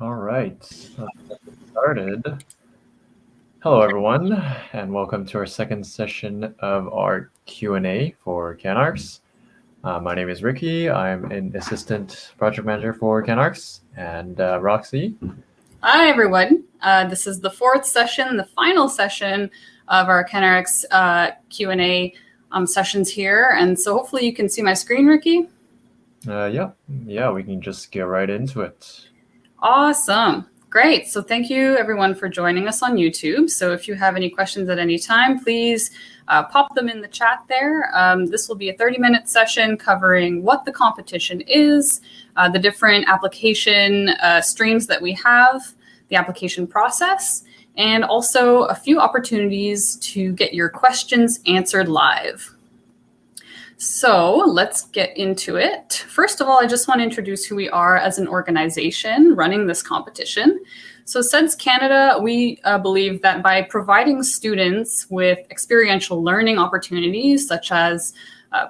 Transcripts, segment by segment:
All right, let's get started. Hello, everyone, and welcome to our second session of our Q&A for CAN-ARX. My name is Ricky. I'm an assistant project manager for CAN-ARX, and Roxy. Hi, everyone. This is the fourth session, the final session of our CANARX Q&A sessions here. And so hopefully you can see my screen, Ricky. Yeah, we can just get right into it. Awesome. Great. So thank you, everyone, for joining us on YouTube. So if you have any questions at any time, please pop them in the chat there. This will be a 30-minute session covering what the competition is, the different application streams that we have, the application process, and also a few opportunities to get your questions answered live. So let's get into it. First of all, I just want to introduce who we are as an organization running this competition. So SEDS-Canada, we believe that by providing students with experiential learning opportunities, such as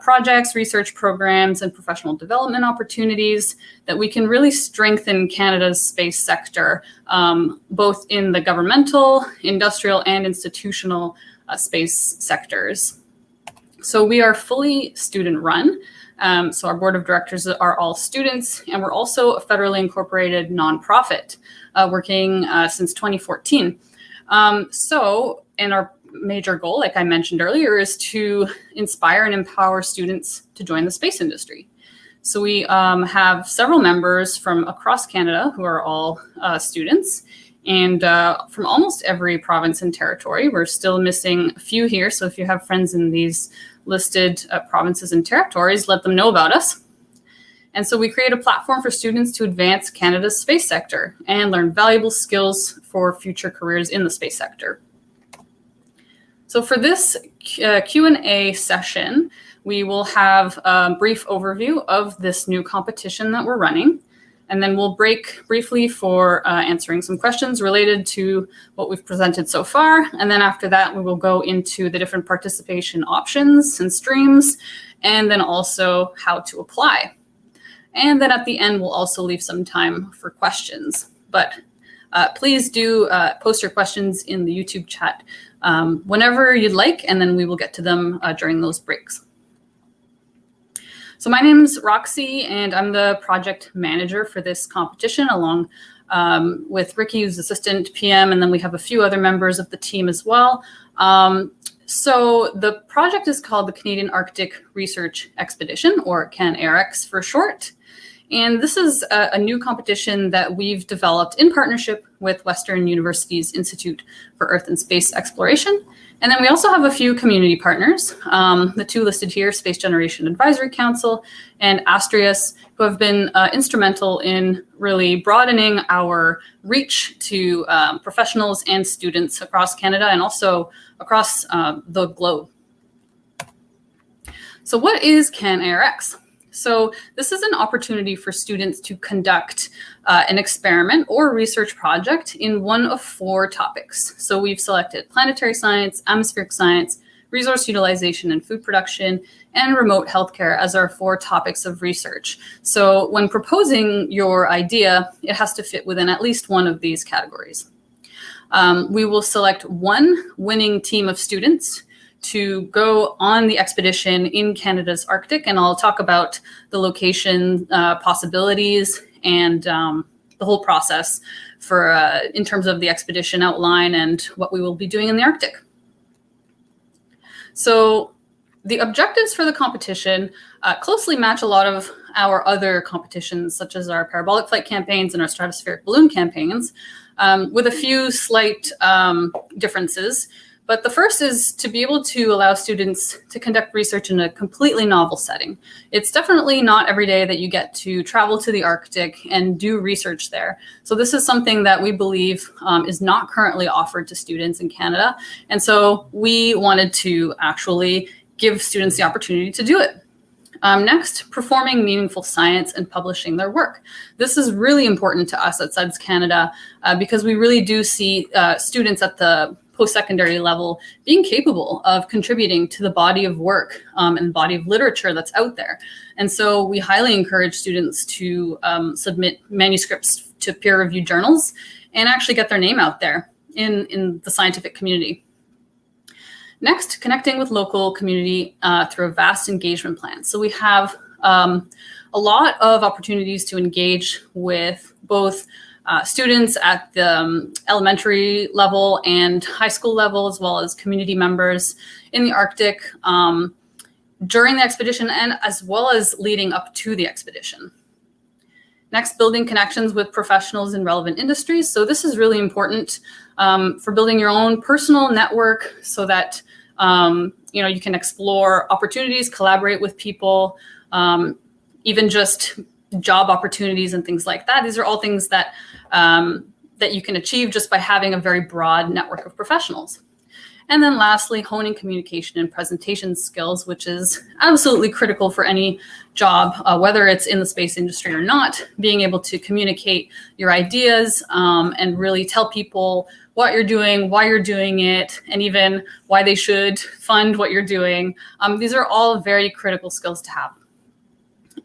projects, research programs, and professional development opportunities, that we can really strengthen Canada's space sector, both in the governmental, industrial, and institutional space sectors. So we are fully student-run. So our board of directors are all students, and we're also a federally incorporated nonprofit working since 2014. And our major goal, like I mentioned earlier, is to inspire and empower students to join the space industry. So we have several members from across Canada who are all students, and from almost every province and territory. We're still missing a few here, so if you have friends in these listed provinces and territories, let them know about us. And so we create a platform for students to advance Canada's space sector and learn valuable skills for future careers in the space sector. So for this Q&A session, we will have a brief overview of this new competition that we're running. And then we'll break briefly for answering some questions related to what we've presented so far. And then after that, we will go into the different participation options and streams, and then also how to apply. And then at the end, we'll also leave some time for questions. But please do post your questions in the YouTube chat whenever you'd like, and then we will get to them during those breaks. So my name's Roxy, and I'm the project manager for this competition, along with Ricky, who's assistant PM, and then we have a few other members of the team as well. So the project is called the Canadian Arctic Research Expedition, or CAN-ARX for short. And this is a new competition that we've developed in partnership with Western University's Institute for Earth and Space Exploration. And then we also have a few community partners, the two listed here, Space Generation Advisory Council and Astrius, who have been instrumental in really broadening our reach to professionals and students across Canada and also across the globe. So what is CAN-ARX? So this is an opportunity for students to conduct an experiment or research project in one of 4 topics. So we've selected planetary science, atmospheric science, resource utilization and food production, and remote healthcare as our 4 topics of research. So when proposing your idea, it has to fit within at least one of these categories. We will select one winning team of students to go on the expedition in Canada's Arctic, and I'll talk about the location possibilities and the whole process for in terms of the expedition outline and what we will be doing in the Arctic. So the objectives for the competition closely match a lot of our other competitions, such as our parabolic flight campaigns and our stratospheric balloon campaigns, with a few slight differences. But the first is to be able to allow students to conduct research in a completely novel setting. It's definitely not every day that you get to travel to the Arctic and do research there. So this is something that we believe is not currently offered to students in Canada. And so we wanted to actually give students the opportunity to do it. Next, performing meaningful science and publishing their work. This is really important to us at SEDS-Canada because we really do see students at the post-secondary level being capable of contributing to the body of work and body of literature that's out there. And so we highly encourage students to submit manuscripts to peer-reviewed journals and actually get their name out there in the scientific community. Next, connecting with local community through a vast engagement plan. So we have a lot of opportunities to engage with both students at the elementary level and high school level, as well as community members in the Arctic during the expedition and as well as leading up to the expedition. Next, building connections with professionals in relevant industries. So this is really important for building your own personal network so that you can explore opportunities, collaborate with people, even just job opportunities and things like that. These are all things that that you can achieve just by having a very broad network of professionals. And then lastly, honing communication and presentation skills, which is absolutely critical for any job, whether it's in the space industry or not, being able to communicate your ideas and really tell people what you're doing, why you're doing it, and even why they should fund what you're doing. These are all very critical skills to have.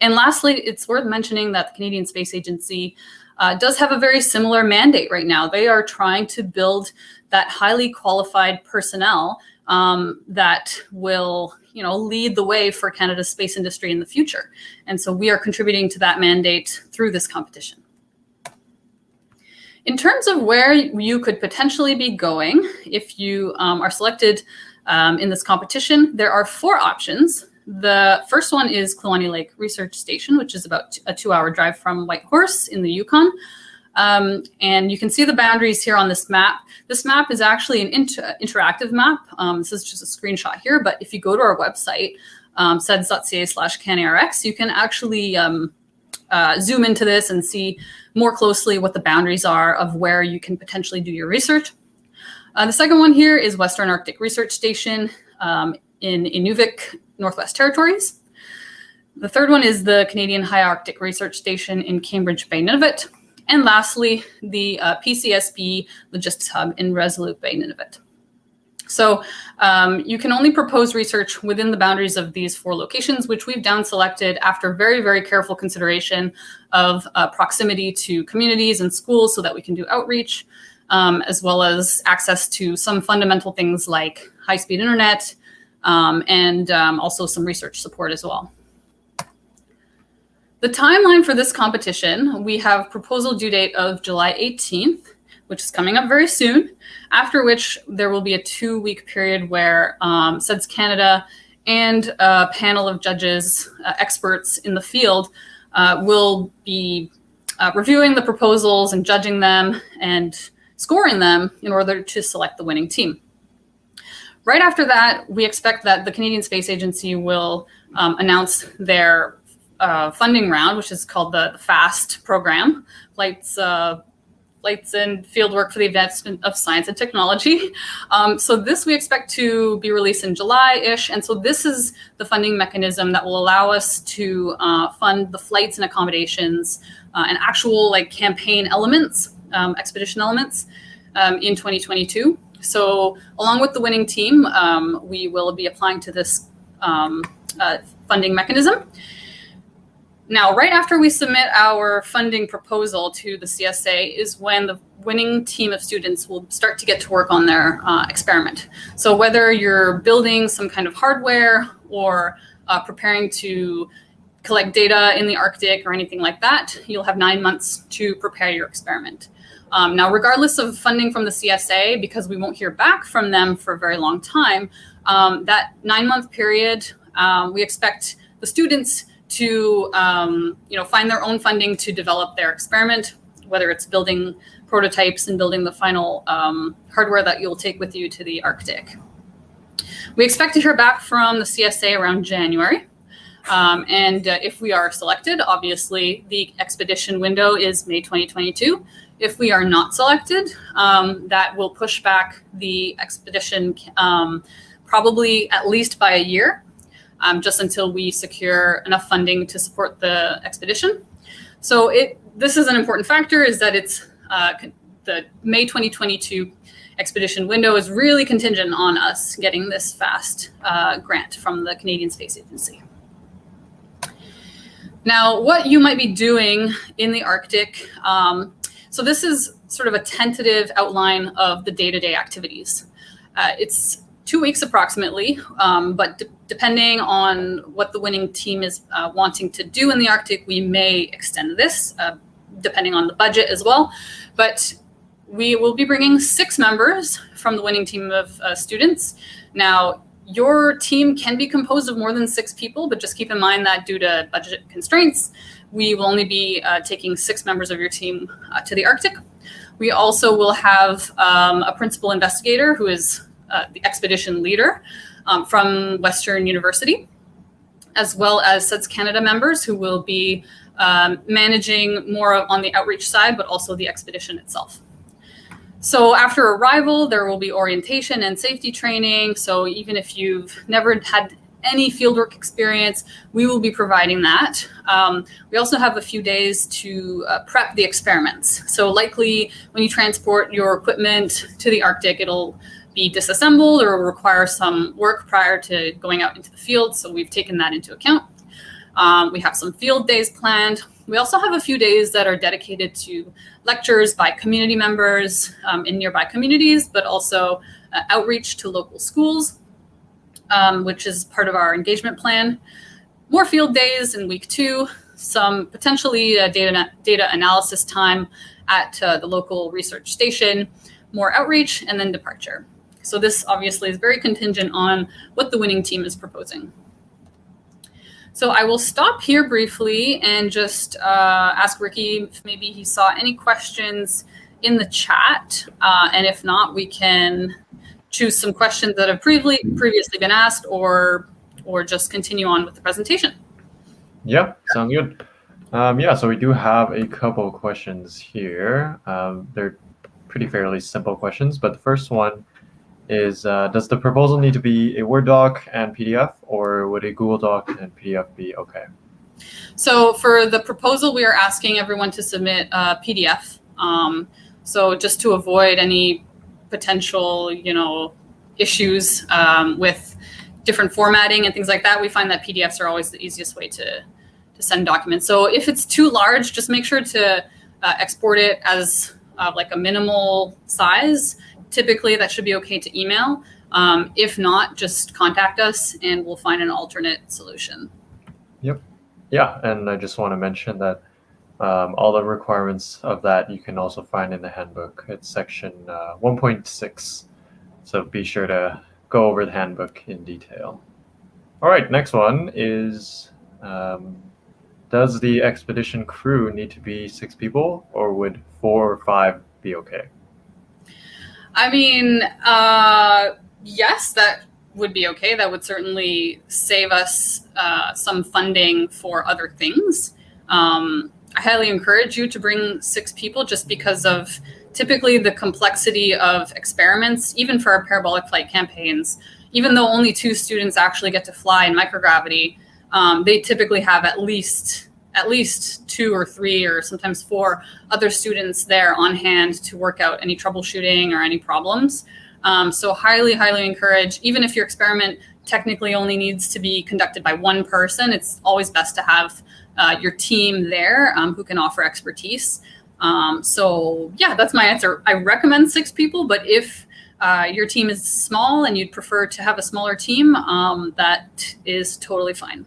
And lastly, it's worth mentioning that the Canadian Space Agency does have a very similar mandate right now. They are trying to build that highly qualified personnel that will, lead the way for Canada's space industry in the future. And so we are contributing to that mandate through this competition. In terms of where you could potentially be going if you are selected in this competition, there are 4 options. The first one is Kluane Lake Research Station, which is about a 2-hour drive from Whitehorse in the Yukon. And you can see the boundaries here on this map. This map is actually an interactive map. This is just a screenshot here, but if you go to our website, SEDS.ca/CAN-ARX, you can actually zoom into this and see more closely what the boundaries are of where you can potentially do your research. The second one here is Western Arctic Research Station in Inuvik, Northwest Territories. The third one is the Canadian High Arctic Research Station in Cambridge Bay, Nunavut. And lastly, the PCSB Logistics Hub in Resolute Bay, Nunavut. So you can only propose research within the boundaries of these 4 locations, which we've down selected after very, very careful consideration of proximity to communities and schools so that we can do outreach, as well as access to some fundamental things like high-speed internet, and also some research support as well. The timeline for this competition, we have proposal due date of July 18th, which is coming up very soon, after which there will be a 2-week period where SEDS-Canada and a panel of judges, experts in the field, will be reviewing the proposals and judging them and scoring them in order to select the winning team. Right after that, we expect that the Canadian Space Agency will announce their funding round, which is called the FAST program, Flights and Fieldwork for the Advancement of Science and Technology. So this we expect to be released in July-ish. And so this is the funding mechanism that will allow us to fund the flights and accommodations and actual campaign elements, expedition elements in 2022. So along with the winning team, we will be applying to this funding mechanism. Now, right after we submit our funding proposal to the CSA is when the winning team of students will start to get to work on their experiment. So whether you're building some kind of hardware or preparing to collect data in the Arctic or anything like that, you'll have 9 months to prepare your experiment. Now, regardless of funding from the CSA, because we won't hear back from them for a very long time, that 9-month period, we expect the students to find their own funding to develop their experiment, whether it's building prototypes and building the final hardware that you'll take with you to the Arctic. We expect to hear back from the CSA around January. And if we are selected, obviously the expedition window is May 2022. If we are not selected, that will push back the expedition probably at least by a year. Just until we secure enough funding to support the expedition. So this is an important factor, is that it's the May 2022 expedition window is really contingent on us getting this FAST grant from the Canadian Space Agency. Now, what you might be doing in the Arctic So this is sort of a tentative outline of the day-to-day activities. It's 2 weeks approximately, but depending on what the winning team is wanting to do in the Arctic, we may extend this, depending on the budget as well. But we will be bringing 6 members from the winning team of students. Now, your team can be composed of more than 6 people, but just keep in mind that due to budget constraints, we will only be taking 6 members of your team to the Arctic. We also will have a principal investigator who is the expedition leader from Western University, as well as SEDS-Canada members who will be managing more on the outreach side, but also the expedition itself. So after arrival, there will be orientation and safety training. So even if you've never had any fieldwork experience, we will be providing that. We also have a few days to prep the experiments. So likely when you transport your equipment to the Arctic, it'll be disassembled or require some work prior to going out into the field. So we've taken that into account. We have some field days planned. We also have a few days that are dedicated to lectures by community members in nearby communities, but also outreach to local schools, which is part of our engagement plan. More field days in week 2, some potentially data analysis time at the local research station, more outreach, and then departure. So this obviously is very contingent on what the winning team is proposing. So I will stop here briefly and just ask Ricky if maybe he saw any questions in the chat. And if not, we can choose some questions that have previously been asked or just continue on with the presentation. Yeah, sounds good. Yeah, so we do have a couple of questions here. They're pretty fairly simple questions, but the first one is, does the proposal need to be a Word doc and PDF, or would a Google Doc and PDF be okay? So for the proposal, we are asking everyone to submit a PDF. So just to avoid any potential, issues with different formatting and things like that, we find that PDFs are always the easiest way to send documents. So if it's too large, just make sure to export it as like a minimal size. Typically, that should be okay to email. If not, just contact us and we'll find an alternate solution. Yep. Yeah, and I just want to mention that all the requirements of that you can also find in the handbook. It's section 1.6. So be sure to go over the handbook in detail. All right, next one is, does the expedition crew need to be 6 people, or would 4 or 5 be okay? I mean, yes, that would be okay. That would certainly save us some funding for other things. I highly encourage you to bring 6 people just because of typically the complexity of experiments, even for our parabolic flight campaigns. Even though only 2 students actually get to fly in microgravity, they typically have at least 2 or 3 or sometimes 4 other students there on hand to work out any troubleshooting or any problems. So highly, highly encourage, even if your experiment technically only needs to be conducted by 1 person, it's always best to have your team there who can offer expertise. So yeah, that's my answer. I recommend 6 people, but if your team is small and you'd prefer to have a smaller team, that is totally fine.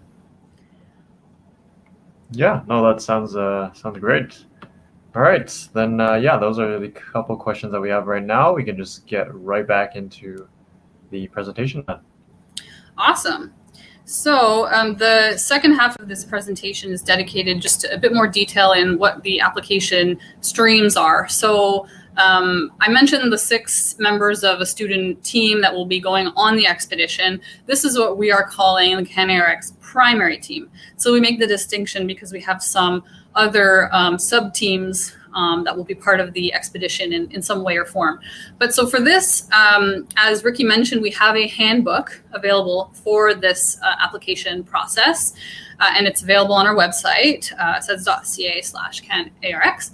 Yeah, no, that sounds great. All right, then yeah, those are the couple questions that we have right now. We can just get right back into the presentation then. Awesome. So the second half of this presentation is dedicated just to a bit more detail in what the application streams are. So I mentioned the 6 members of a student team that will be going on the expedition. This is what we are calling the CAN-ARX primary team. So we make the distinction because we have some other sub-teams that will be part of the expedition in some way or form. But so for this, as Ricky mentioned, we have a handbook available for this application process, and it's available on our website, seds.ca/CAN-ARX.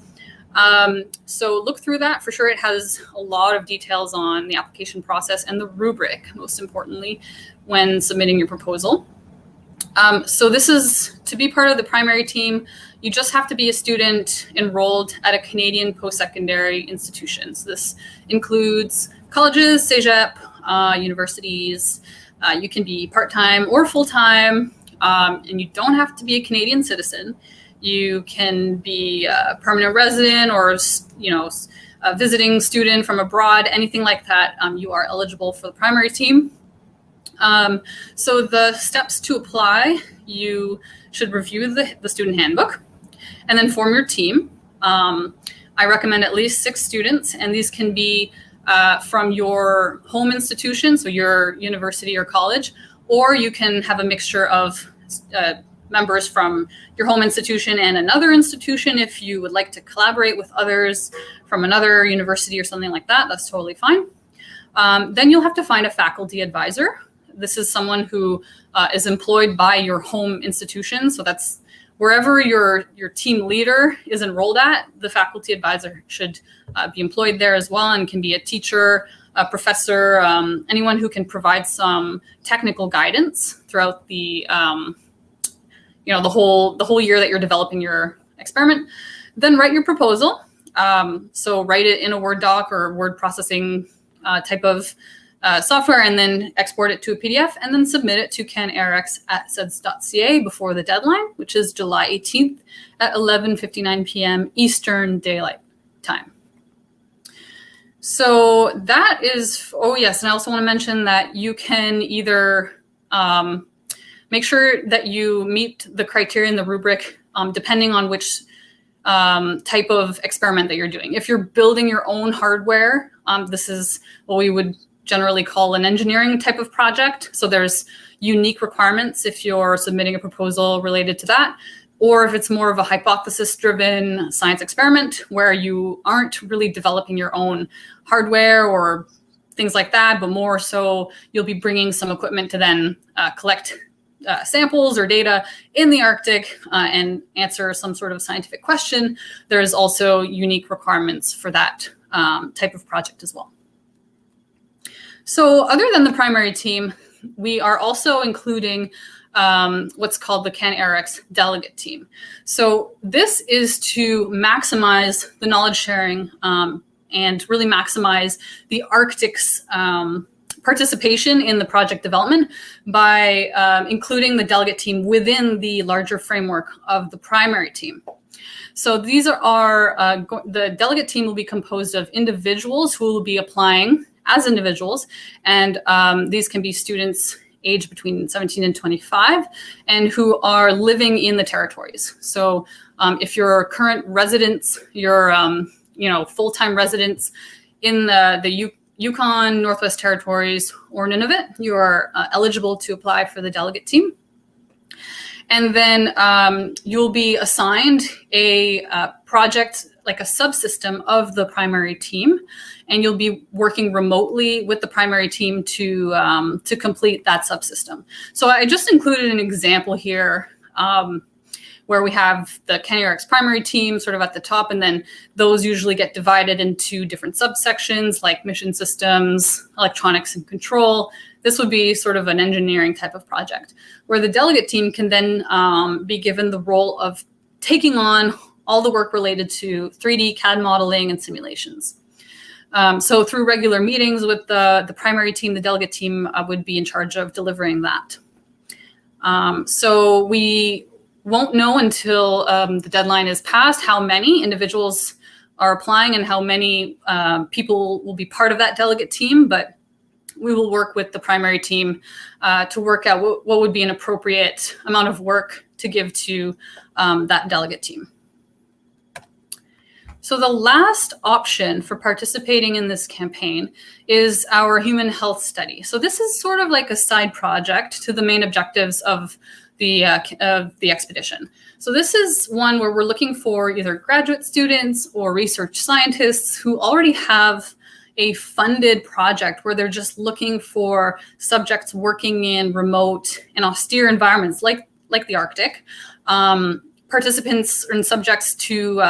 So look through that. For sure, it has a lot of details on the application process and the rubric, most importantly, when submitting your proposal. So this is to be part of the primary team. You just have to be a student enrolled at a Canadian post-secondary institution. So this includes colleges, cégep, universities. You can be part-time or full-time, and you don't have to be a Canadian citizen. You can be a permanent resident or, a visiting student from abroad, anything like that. You are eligible for the primary team. So the steps to apply, you should review the student handbook and then form your team. I recommend at least 6 students, and these can be from your home institution, so your university or college, or you can have a mixture of members from your home institution and another institution. If you would like to collaborate with others from another university or something like that, that's totally fine. Then you'll have to find a faculty advisor. This is someone who is employed by your home institution. So that's wherever your team leader is enrolled at, the faculty advisor should be employed there as well, and can be a teacher, a professor, anyone who can provide some technical guidance throughout the the whole year that you're developing your experiment. Then write your proposal. So write it in a Word doc or word processing type of software, and then export it to a PDF, and then submit it to CAN-ARX at SEDS.ca before the deadline, which is July 18th at 11:59 p.m. Eastern Daylight Time. So that is, oh yes, and I also want to mention that you can either make sure that you meet the criteria in the rubric depending on which type of experiment that you're doing. If you're building your own hardware, this is what we would generally call an engineering type of project. So there's unique requirements if you're submitting a proposal related to that, or if it's more of a hypothesis-driven science experiment where you aren't really developing your own hardware or things like that, but more so you'll be bringing some equipment to then collect samples or data in the Arctic and answer some sort of scientific question. There's also unique requirements for that type of project as well. So other than the primary team, we are also including what's called the CAN-ARX Delegate Team. So this is to maximize the knowledge sharing and really maximize the Arctic's participation in the project development by including the delegate team within the larger framework of the primary team. So these are the delegate team will be composed of individuals who will be applying as individuals, and these can be students aged between 17 and 25 and who are living in the territories. So if you're current residents, you're full-time residents in the Yukon, Northwest Territories, or Nunavut, you are eligible to apply for the delegate team. And then you'll be assigned a project, like a subsystem of the primary team, and you'll be working remotely with the primary team to complete that subsystem. So I just included an example here where we have the CANARX primary team sort of at the top, and then those usually get divided into different subsections like mission systems, electronics and control. This would be sort of an engineering type of project, where the delegate team can then be given the role of taking on all the work related to 3D CAD modeling and simulations. So through regular meetings with the primary team, the delegate team would be in charge of delivering that. So we won't know until the deadline is passed how many individuals are applying and how many people will be part of that delegate team, but we will work with the primary team to work out what would be an appropriate amount of work to give to that delegate team. So the last option for participating in this campaign is our human health study. So this is sort of like a side project to the main objectives of the expedition. So this is one where we're looking for either graduate students or research scientists who already have a funded project where they're just looking for subjects working in remote and austere environments like the Arctic, participants and subjects to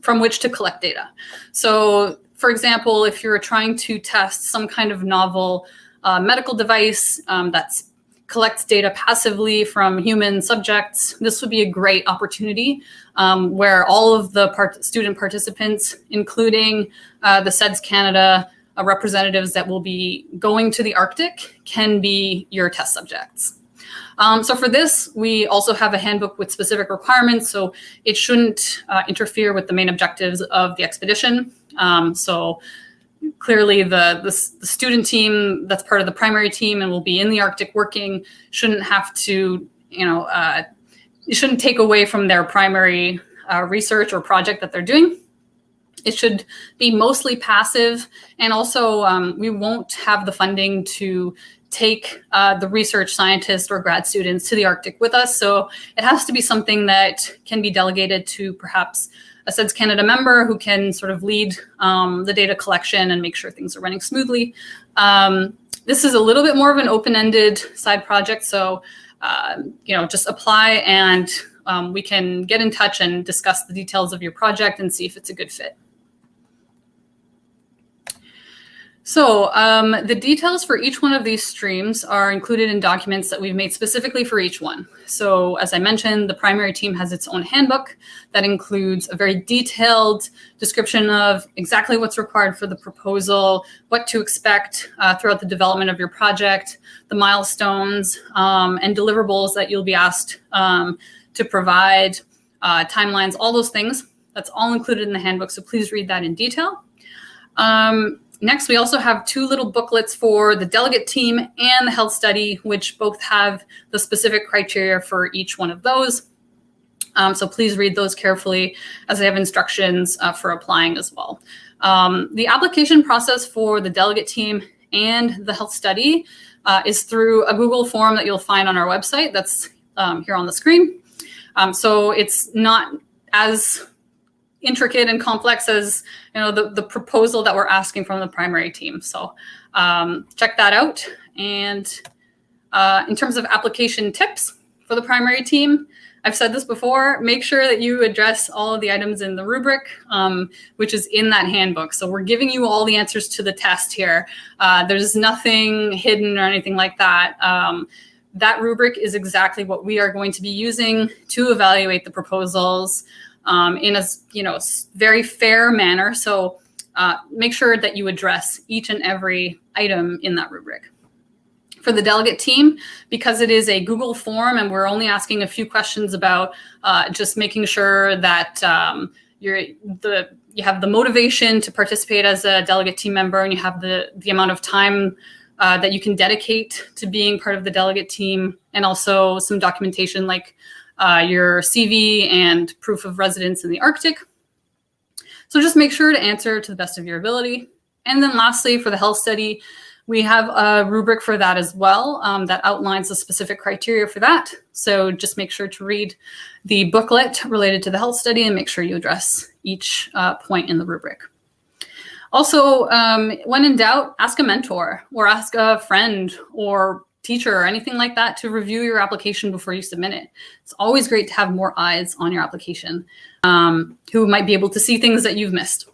from which to collect data. So for example, if you're trying to test some kind of novel medical device that's collects data passively from human subjects, this would be a great opportunity where all of the student participants, including the SEDS-Canada representatives that will be going to the Arctic, can be your test subjects. So for this, we also have a handbook with specific requirements, so it shouldn't interfere with the main objectives of the expedition. So clearly the student team that's part of the primary team and will be in the Arctic working shouldn't have to, it shouldn't take away from their primary research or project that they're doing. It should be mostly passive, and also we won't have the funding to take the research scientists or grad students to the Arctic with us. So it has to be something that can be delegated to perhaps a SEDS-Canada member who can sort of lead the data collection and make sure things are running smoothly. This is a little bit more of an open-ended side project. So, just apply and we can get in touch and discuss the details of your project and see if it's a good fit. So the details for each one of these streams are included in documents that we've made specifically for each one. So as I mentioned, the primary team has its own handbook that includes a very detailed description of exactly what's required for the proposal, what to expect throughout the development of your project, the milestones and deliverables that you'll be asked to provide, timelines, all those things. That's all included in the handbook, so please read that in detail. Next, we also have two little booklets for the delegate team and the health study, which both have the specific criteria for each one of those. So please read those carefully as they have instructions for applying as well. The application process for the delegate team and the health study is through a Google form that you'll find on our website. That's here on the screen. So it's not as intricate and complex as the proposal that we're asking from the primary team. So check that out. And in terms of application tips for the primary team, I've said this before, make sure that you address all of the items in the rubric, which is in that handbook. So we're giving you all the answers to the test here. There's nothing hidden or anything like that. That rubric is exactly what we are going to be using to evaluate the proposals in a very fair manner. So make sure that you address each and every item in that rubric. For the delegate team, because it is a Google form and we're only asking a few questions about just making sure that you have the motivation to participate as a delegate team member, and you have the amount of time that you can dedicate to being part of the delegate team, and also some documentation like your CV and proof of residence in the Arctic. So just make sure to answer to the best of your ability. And then lastly, for the health study, we have a rubric for that as well that outlines the specific criteria for that. So just make sure to read the booklet related to the health study and make sure you address each point in the rubric. Also, when in doubt, ask a mentor or ask a friend or teacher or anything like that to review your application before you submit it. It's always great to have more eyes on your application who might be able to see things that you've missed.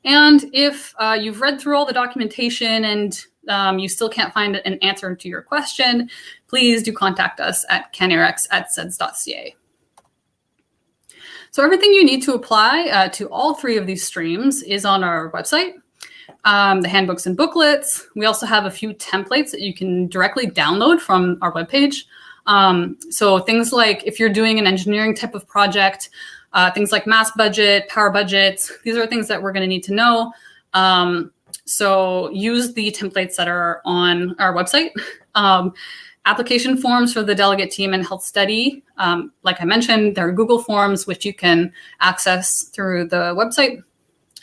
And if you've read through all the documentation and you still can't find an answer to your question, please do contact us at CANARX@SEDS.ca. So everything you need to apply to all three of these streams is on our website. The handbooks and booklets. We also have a few templates that you can directly download from our webpage. So things like if you're doing an engineering type of project, things like mass budget, power budgets, these are things that we're going to need to know. So use the templates that are on our website. Application forms for the delegate team and health study. Like I mentioned, there are Google forms which you can access through the website.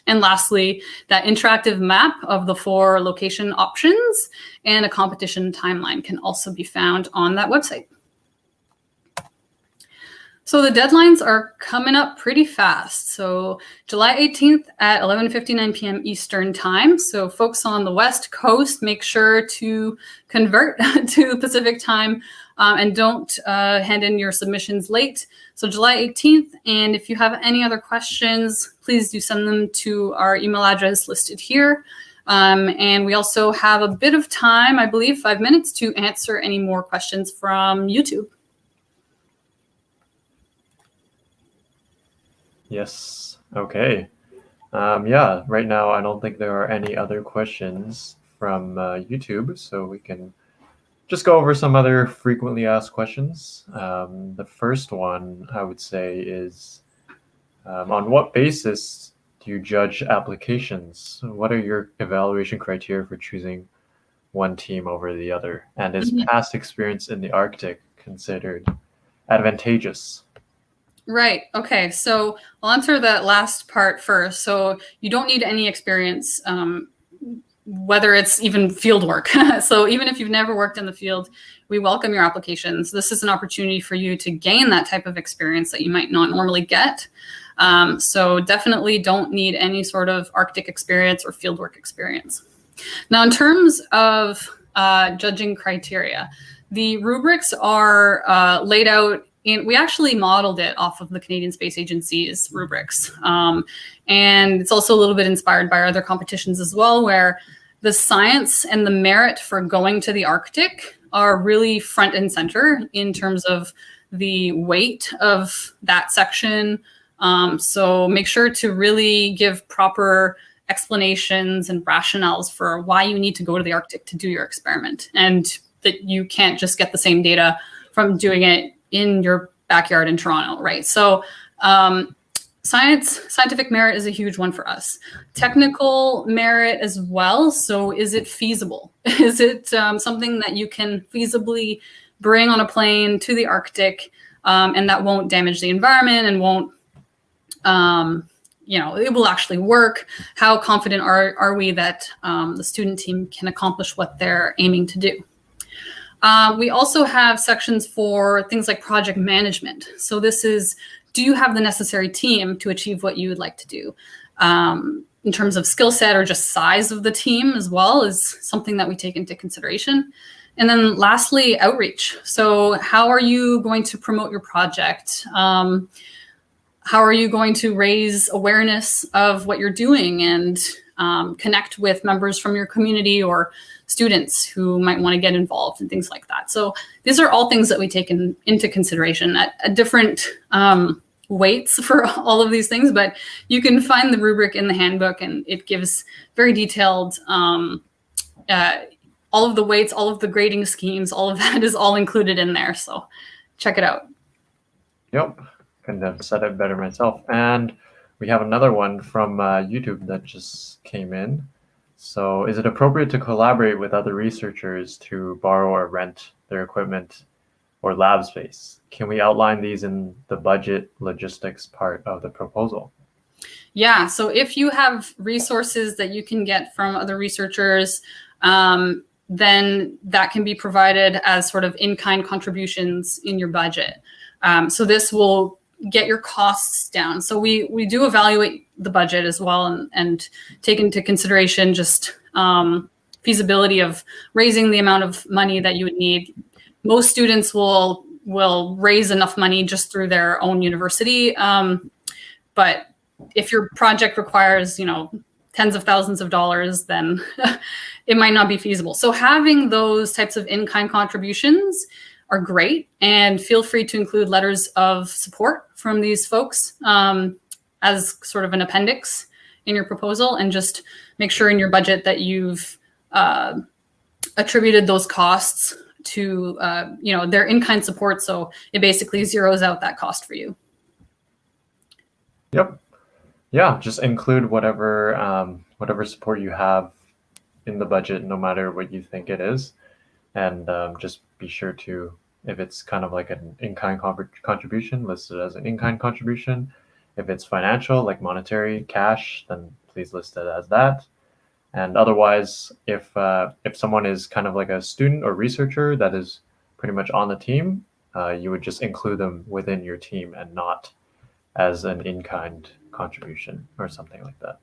And lastly, that interactive map of the 4 location options and a competition timeline can also be found on that website. So the deadlines are coming up pretty fast. So July 18th at 11:59 p.m. Eastern time. So folks on the West Coast, make sure to convert to Pacific time and don't hand in your submissions late. So July 18th. And if you have any other questions, please do send them to our email address listed here. And we also have a bit of time, I believe 5 minutes, to answer any more questions from YouTube. Yes. Okay. Yeah, right now I don't think there are any other questions from YouTube, so we can just go over some other frequently asked questions. The first one I would say is, on what basis do you judge applications? What are your evaluation criteria for choosing one team over the other? And is past experience in the Arctic considered advantageous? Right. Okay. So I'll answer that last part first. So you don't need any experience, whether it's even field work. So even if you've never worked in the field, we welcome your applications. This is an opportunity for you to gain that type of experience that you might not normally get. So definitely don't need any sort of Arctic experience or fieldwork experience. Now, in terms of judging criteria, the rubrics are laid out we actually modeled it off of the Canadian Space Agency's rubrics. And it's also a little bit inspired by our other competitions as well, where the science and the merit for going to the Arctic are really front and center in terms of the weight of that section. So make sure to really give proper explanations and rationales for why you need to go to the Arctic to do your experiment, and that you can't just get the same data from doing it in your backyard in Toronto, right? So scientific merit is a huge one for us. Technical merit as well. So is it feasible? Is it something that you can feasibly bring on a plane to the Arctic, and that won't damage the environment and won't, it will actually work? How confident are we that the student team can accomplish what they're aiming to do? We also have sections for things like project management. So this is, do you have the necessary team to achieve what you would like to do? In terms of skill set or just size of the team as well is something that we take into consideration. And then lastly, outreach. So how are you going to promote your project? How are you going to raise awareness of what you're doing and connect with members from your community or students who might want to get involved and things like that? So these are all things that we take into consideration at different weights for all of these things, but you can find the rubric in the handbook, and it gives very detailed, all of the weights, all of the grading schemes, all of that is all included in there. So check it out. Yep, couldn't have said it better myself. And we have another one from YouTube that just came in. So is it appropriate to collaborate with other researchers to borrow or rent their equipment or lab space? Can we outline these in the budget logistics part of the proposal? Yeah, so if you have resources that you can get from other researchers, then that can be provided as sort of in-kind contributions in your budget. So this will get your costs down. So we do evaluate the budget as well and take into consideration just feasibility of raising the amount of money that you would need. Most students will raise enough money just through their own university. But if your project requires, tens of thousands of dollars, then it might not be feasible. So having those types of in-kind contributions are great, and feel free to include letters of support from these folks as sort of an appendix in your proposal, and just make sure in your budget that you've attributed those costs to their in-kind support, so it basically zeroes out that cost for you. Yep. Yeah, just include whatever support you have in the budget, no matter what you think it is. And just be sure to, if it's kind of like an in-kind contribution, list it as an in-kind contribution. If it's financial, like monetary, cash, then please list it as that. And otherwise, if someone is kind of like a student or researcher that is pretty much on the team, you would just include them within your team and not as an in-kind contribution or something like that.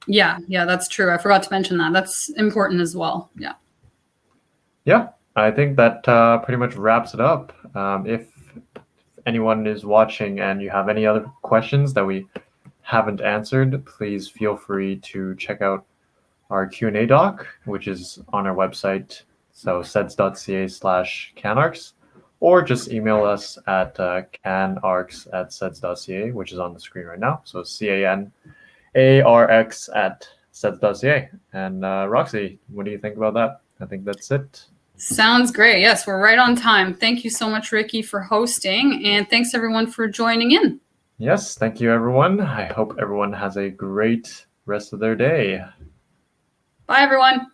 Yeah, that's true. I forgot to mention that. That's important as well. Yeah. Yeah, I think that pretty much wraps it up. If anyone is watching and you have any other questions that we haven't answered, please feel free to check out our Q&A doc, which is on our website, so seds.ca/CANARX, or just email us at CANARX@seds.ca, which is on the screen right now. So CANARX@seds.ca. And Roxy, what do you think about that? I think that's it. Sounds great. Yes, we're right on time. Thank you so much, Ricky, for hosting, and thanks everyone for joining in. Yes, thank you, everyone. I hope everyone has a great rest of their day. Bye, everyone.